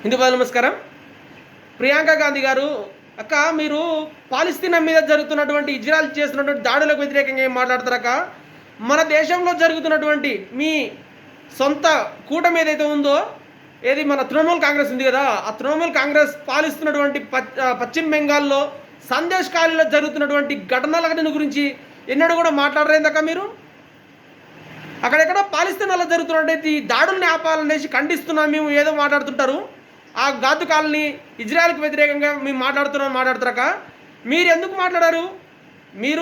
హిందూ నమస్కారం. ప్రియాంక గాంధీ గారు, అక్క మీరు పాలస్తీనా మీద జరుగుతున్నటువంటి ఇజ్రాయెల్ చేస్తున్నటువంటి దాడులకు వ్యతిరేకంగా ఏం మాట్లాడతారక్క? మన దేశంలో జరుగుతున్నటువంటి మీ సొంత కూటమి ఏదైతే ఉందో, ఏది మన తృణమూల్ కాంగ్రెస్ ఉంది కదా, ఆ తృణమూల్ కాంగ్రెస్ పాలిస్తున్నటువంటి పశ్చిమ బెంగాల్లో సందేశ్ ఖాళీలో జరుగుతున్నటువంటి ఘటనల గురించి ఎన్నడూ కూడా మాట్లాడరేందక్క మీరు? అక్కడెక్కడ పాలస్తీనాలో జరుగుతున్నటువంటి దాడుల్ని ఆపాలనేసి ఖండిస్తున్నాం మేము ఏదో మాట్లాడుతుంటారు. ఆ గాజు కాలనీ ఇజ్రాయెల్కి వ్యతిరేకంగా మేము మాట్లాడుతారక మీరు ఎందుకు మాట్లాడారు? మీరు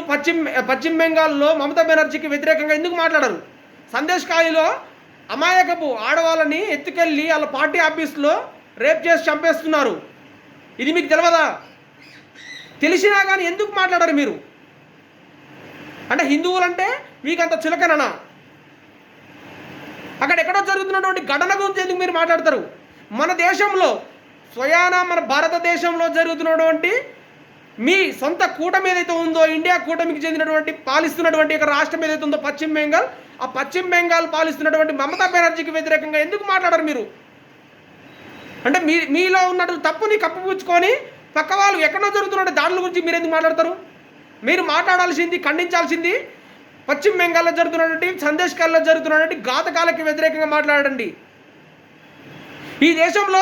పశ్చిమ బెంగాల్లో మమతా బెనర్జీకి వ్యతిరేకంగా ఎందుకు మాట్లాడరు? సందేశ్ ఖాళీలో అమాయకపు ఆడవాళ్ళని ఎత్తుకెళ్ళి వాళ్ళ పార్టీ ఆఫీస్లో రేప్ చేసి చంపేస్తున్నారు. ఇది మీకు తెలియదా? తెలిసినా కానీ ఎందుకు మాట్లాడరు మీరు? అంటే హిందువులంటే మీకంత చులకననా? అక్కడెక్కడో జరుగుతున్నటువంటి ఘటన గురించి ఎందుకు మీరు మాట్లాడతారు? మన దేశంలో స్వయాన మన భారతదేశంలో జరుగుతున్నటువంటి మీ సొంత కూటమి ఏదైతే ఉందో, ఇండియా కూటమికి చెందినటువంటి పాలిస్తున్నటువంటి ఒక రాష్ట్రం ఏదైతే ఉందో పశ్చిమ బెంగాల్, ఆ పశ్చిమ బెంగాల్ పాలిస్తున్నటువంటి మమతా బెనర్జీకి వ్యతిరేకంగా ఎందుకు మాట్లాడరు మీరు? అంటే మీలో ఉన్నటువంటి తప్పుని కప్పిపుచ్చుకొని పక్క వాళ్ళు ఎక్కడో జరుగుతున్న దాడుల గురించి మీరు ఎందుకు మాట్లాడతారు? మీరు మాట్లాడాల్సింది, ఖండించాల్సింది పశ్చిమ బెంగాల్లో జరుగుతున్నటువంటి సందేశ్ ఖాళీలో జరుగుతున్నటువంటి ఘాతకాలకి వ్యతిరేకంగా మాట్లాడండి. ఈ దేశంలో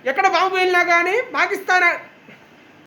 ఎక్కడ బాంబు వెళ్ళినా కానీ పాకిస్తాన్